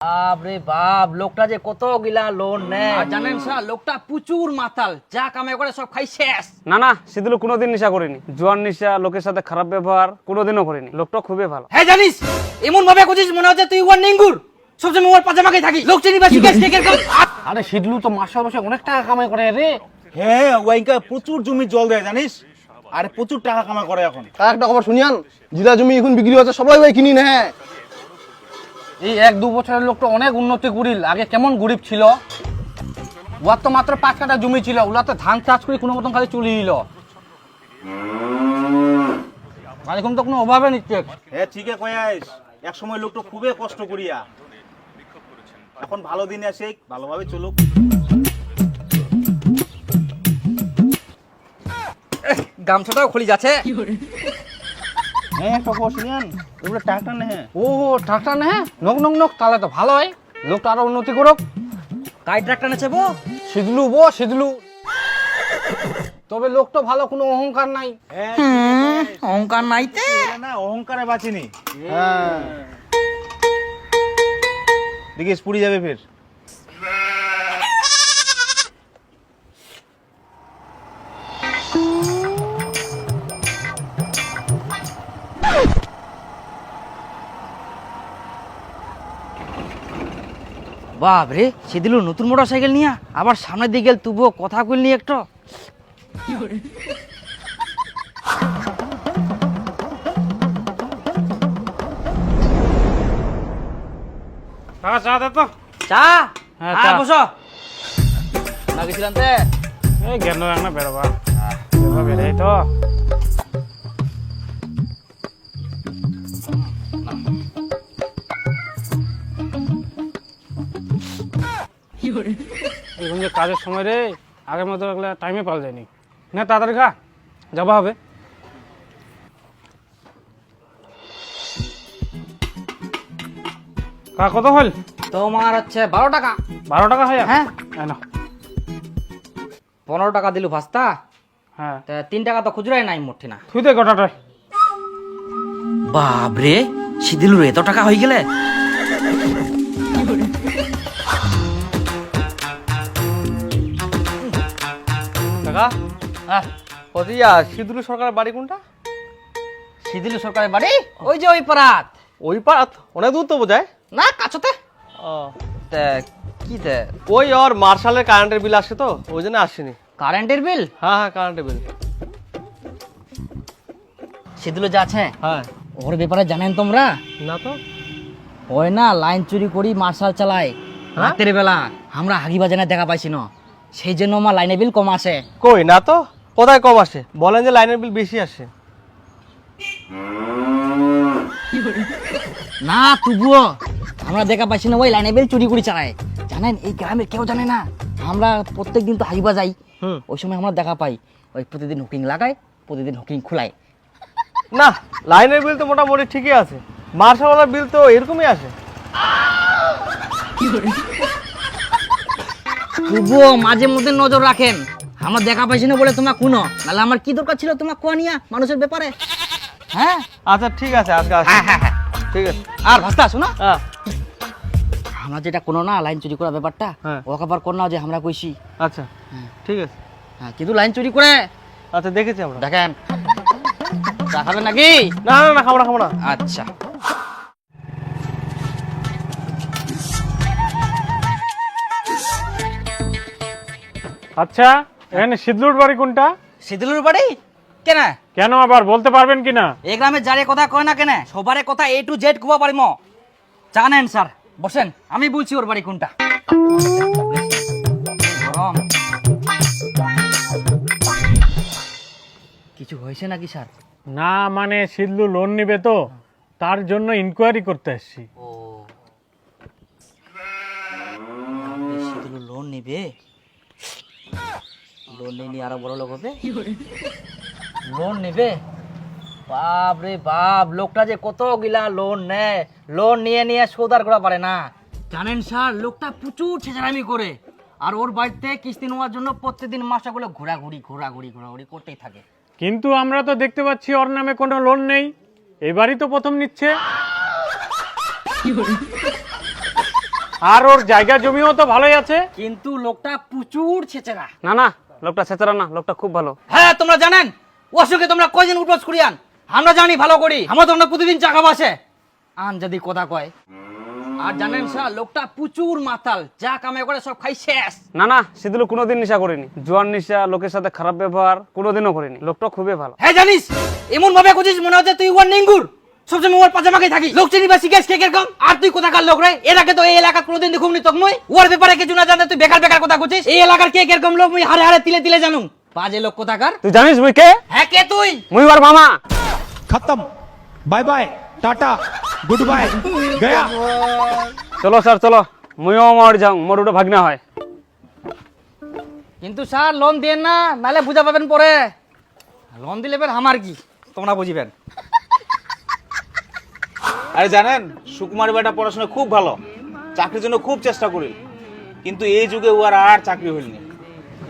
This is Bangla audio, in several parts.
বাপরে বাপ, লোকটা যে কত গিলা লোন নেয় আর জানেন স্যার, লোকটা প্রচুর মাতাল, যা কামাই করে সব খাই শেষ। না না, সিদুল কোনোদিন নেশা করিনি। জোয়ান নেশা, লোকের সাথে খারাপ ব্যবহার কোনোদিনও করিনি। লোকটা খুবই ভালো। হ্যাঁ জানিস, এমন ভাবে করছিস মনে হচ্ছে তুই ওর নিঙ্গুর, সবসময় ওর পাজামাকে থাকি। লোক চিনি বা শিখে শেখের কাম। আরে সিদলু তো মাসে মাসে অনেক টাকা কামাই করে রে। হ্যাঁ, ওয়াইকা প্রচুর জমি জল দেয় জানিস, আর প্রচুর টাকা কামাই করে এখন। তার একটা খবর শুনিয়ান, জিলা জমি এখন বিক্রি হচ্ছে, সবাই ভাই কিনি না। এই 1-2 বছরের লোকটা অনেক উন্নতি করিল। আগে কেমন গরিব ছিল, ওর তো মাত্র 5 কাঠা জমি ছিল, ওলা তো ধান চাষ করে কোনো মতন খালি চলে দিল। মানে এখন তো কোনো অভাবে নিচ্ছে। হ্যাঁ ঠিকই কয়াইস, এক সময় লোকটা খুবই কষ্ট করিয়া, এখন ভালো দিন আসে, ভালোভাবে চলুক। গামছাটাও খুলি যাচ্ছে। হ্যাঁ একটা খবর শুনিয়ান, ওগুলো টাকা না। হ্যাঁ ও ট্রাক্টর না, নক নক নক, তাহলে তো ভালো হয়, লোকটা আরো উন্নতি করুক। কাই ট্রাক্টর নেছে বো? সিদলু সিদলু, তবে লোকটা ভালো, কোনো অহংকার নাই। হ্যাঁ অহংকার নাইতে না, অহংকারে বাঁচিনি। হ্যাঁ দেখিস পুড়ি যাবে ফের। বাপ রে, সেদিল নতুন মোটর সাইকেল নিয়ে আবার সামনের দিকে গেল, তবুও কথা কইল নি একটু। চা দে তো। চা? হ্যাঁ, হ্যাঁ চা। বসো। না গেছিলাম তে এই গেল না বেরোবা, বেরোই তো। এখন যে কাজের সময় রে, আগের মতো টাইমে পাওয়া যায়নি। না তাড়াতাড়ি খা, যাবা হবে। কত হল? তোমার হচ্ছে 12 টাকা। 12 টাকা হয়? হ্যাঁ। না 15 টাকা দিলু ভাস্তা, হ্যাঁ, 3 টাকা তো খুচরাই নাই মোটে না। তুই দে গোটাটাই। বাপ রে, সিদিলুর এত টাকা হয়ে গেলে। টাকা হ্যাঁ, ওদিয়া সিদুলু সরকারের বাড়ি কোনটা? সিদিলু সরকারের বাড়ি ওই যে ওই পাড়াত। ওই পাড়াত অনেক দূর তো বোঝায়। না কাছতে। ও, কি তে ওই ওর মার্শালের কারেন্টের বিল আসে তো, ওই জন্য আসেনি। কারেন্টের বিল? হ্যাঁ হ্যাঁ, কারেন্টের বিল। সিদিলু যা আছে হ্যাঁ। ওর ব্যাপারে জানেন তোমরা? না তো। ওই না লাইন চুরি করি মার্শাল চালায় রাতের বেলা, আমরা হাগি বাজানে দেখা পাইছি না, সেই জন্য আমার লাইনের বিল কম আসে। কই না তো, কোথায় কম আসে? বলেন যে লাইনের বিল বেশি আসে। না তবুও আমরা দেখা পাইছি না, ওই লাইনের বিল চুরি করে চালায়। জানেন এই গ্রামের কেউ জানে না, আমরা প্রত্যেকদিন তো হাগি বাজাই, ওই সময় আমরা দেখা পাই ওই প্রতিদিন হুকিং লাগায়, প্রতিদিন হুকিং খুলায়। না, লাইনের বিল তো মোটামুটি ঠিকই আছে, মার্শালওয়ালার বিল তো এরকমই আসে। তবুও মাঝে মধ্যে নজর রাখেন, আমরা দেখা পাইছি না বলে তোমার কোনো, নাহলে আমার কি দরকার ছিল তোমার কোয়া নিয়া মানুষের ব্যাপারে। হ্যাঁ আচ্ছা ঠিক আছে, আজকে আসি। হ্যাঁ হ্যাঁ হ্যাঁ। ঠিক আছে। আর ভাস্তা শোনো, হ্যাঁ আমরা যেটা কোনো না লাইন চুরি করার ব্যাপারটা, হ্যাঁ। ও আবার কোন না যে আমরা কইছি। আচ্ছা ঠিক আছে। হ্যাঁ কিন্তু লাইন চুরি করে আচ্ছা দেখেছি আমরা। দেখেন। চা খাবেন নাকি? না না না, খাবো না খাবো না। আচ্ছা। আচ্ছা, এখানে সিদলুর বাড়ি কোনটা? সিদিলুর বাড়ি কেন? কেন আবার বলতে পারবেন কিনা? এই গ্রামে যারে কথা কয় না কেন, সবারে কথা A to Z কুবা পারিম। জানেন স্যার, বসেন আমি বলছি ওর বাড়ি কোনটা। গরম কিছু হয়েছে নাকি স্যার? না মানে সিদলু লোন নিবে তো, তার জন্য ইনকোয়ারি করতে এসেছি। ও সিদিলু লোন নিবে, লোন নিয়ে আরো বড় লোক হবে। লোন নিবে? বাপ রে বাপ, লোকটা যে কত গিলা লোন নেয়, লোন নিয়ে নিয়ে সৌদার করা পারে না। জানেন স্যার, লোকটা প্রচুর ছেঁচড়ামি করে, আর ওর বাড়িতে কিস্তি নেওয়ার জন্য প্রত্যেকদিন মাসটাগুলো ঘোরাঘুরি করতেই থাকে। কিন্তু আমরা তো দেখতে পাচ্ছি ওর নামে কোনো লোন নেই, এবারই তো প্রথম নিচ্ছে। আর ওর জায়গা জমিও তো ভালোই আছে। কিন্তু লোকটা প্রচুর ছেচেরা। না না, লোকটা ছেচরা না, লোকটা খুব ভালো। হ্যাঁ তোমরা জানেন ওর সঙ্গে তোমরা কয়দিন উঠবস করিয়ান? আমরা জানি ভালো করি, আমরা তোমরা প্রতিদিন চাকা বাসে আন যদি কথা কয়। আর জানেন স্যার লোকটা প্রচুর মাতাল, যা কামে করে সব খাই শেষ। না না, সেদিন কোনোদিন নেশা করিনি, জোয়ান নেশা, লোকের সাথে খারাপ ব্যবহার কোনোদিনও করিনি। লোকটা খুবই ভালো। হ্যাঁ জানিস এমন ভাবে করছিস মনে হচ্ছে তুই ওর নিঙ্গুর, সবসময় ওর পাজামাকেই থাকি। লোক চিনি বা শিখেছ কে কিরকম? আর তুই কোথাকার লোক রে? এর আগে তো এই এলাকা কোনোদিন দেখুমনি তোক মুই। ওর ব্যাপারে কিছু না জানতে তুই বেকার বেকার কথা করছিস। এই এলাকার কে কিরকম লোক মুই হারে হারে তিলে তিলে জানুম। বাজে লোক কোথাকার। তুই জানিস মুই কে? হ্যাঁ কে তুই? মুই ওর মামা। खत्म bye bye tata good bye गया। চলো স্যার চলো, মুইও আমার যাও, মোর ওটা ভাগনা হয়। কিন্তু স্যার লোন দেন না, নালে বুঝা পাবেন পরে। লোন দিলে বের আমার কি তোমরা বুঝিবেন। আরে জানেন সুকুমার বেটা পড়াশোনা খুব ভালো, চাকরির জন্য খুব চেষ্টা করি, কিন্তু এই যুগে ও আর চাকরি হইনি।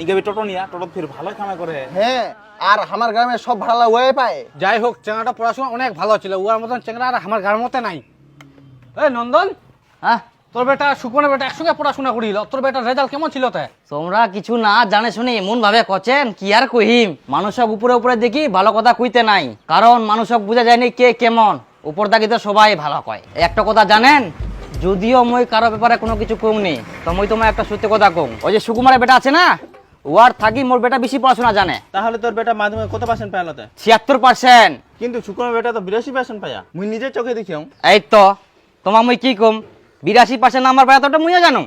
ইনকে টোটো নিয়া টোটো ফির ভালো কামাই করে। হ্যাঁ, আর আমার গ্রামে সব ভাড়া ওয়ে পায়। যাই হোক, চেংড়াটা পড়াশোনা অনেক ভালো ছিল, ওর মতন চেংড়া আর আমার গার মতে নাই। এই নন্দন, হ্যাঁ তোর বেটা সুকনের বেটা একসঙ্গে পড়াশোনা করিল, তোর বেটার রেজাল্ট কেমন ছিল তে? তোমরা কিছু না জানে শুনে এমন ভাবে কচেন কি আর কহিম। মানুষ সব উপরে উপরে দেখি ভালো কথা কইতে নাই, কারণ মানুষ সব বুঝা যায়নি কে কেমন। উপর দাগিতে সবাই ভালো কয়। একটা কথা জানেন, যদিও মই কারো ব্যাপারে কোনো কিছু কমনি, তো মই তোমার একটা সত্যি কথা কম। ওই যে সুকুমারের বেটা আছে না, ওয়ার থাকি মোর বেটা বেশি পড়াশোনা জানে। তাহলে তোর বেটা মাধ্যমিক কত পার্সেন্ট পাইলতে? 76%। কিন্তু সুকুমার বেটা তো 82% পায়া, মুই নিজের চোখে দেখিও। এই তো তোমার মই কি কম, 82% নাম্বার পায় তোটা মুইও জানো।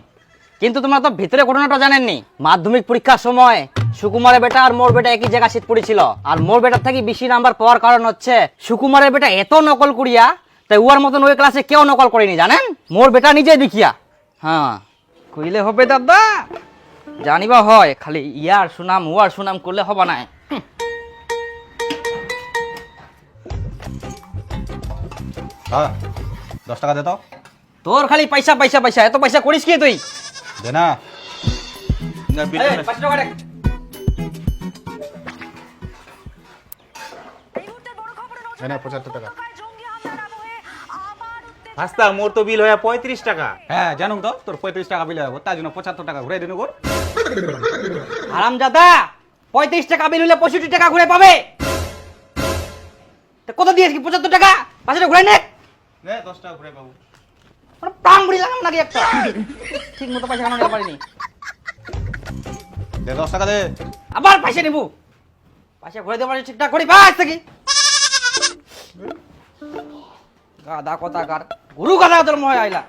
কিন্তু তোমরা তো ভিতরে ঘটনাটা জানেননি। মাধ্যমিক পরীক্ষার সময় সুকুমারের বেটা আর মোর বেটা একই জায়গা সিট পড়েছিল, আর মোর বেটার থেকে বেশি নাম্বার পাওয়ার কারণ হচ্ছে সুকুমারের বেটা এত নকল করিয়া, তাই উয়ার মতন ওই ক্লাসে কেউ নকল করেনি জানেন, মোর বেটা নিজে দেখিয়া। হ্যাঁ কইলে হবে দাদা, জানিবা হয়, খালি ইয়ার সুনাম উয়ার সুনাম করলে হবে না। হ্যাঁ 10 টাকা দে তো। তোর খালি পয়সা পয়সা পয়সা, এত পয়সা করিস কি তুই? দে না। না বিল। 5 টাকা দে। এনে 75 টাকা। হাস্তা মোর তো বিল হয়ে 35 টাকা। হ্যাঁ জানুম তো তোর 35 টাকা বিল হবে, তার জন্য 75 টাকা ঘুরে দিন গোর। হারামজাদা, 35 টাকা বিল হলে 65 টাকা ঘুরে পাবে। তা কত দিয়েছ কি 75 টাকা? পাঁচটা ঘুরে নে। নে 10 টাকা ঘুরে পাবো। প্রাণ বুড়ি লাগাম নাকি একটা? ঠিক মতো পয়সা কামানো পারিনি। দে 10 টাকা দে। আবার পয়সা নিবো। পয়সা ঘুরে দেওয়া ঠিকঠাক করি বাস থেকে। গাদা কথা কার গুরু গাদা তোর মহে আইলা।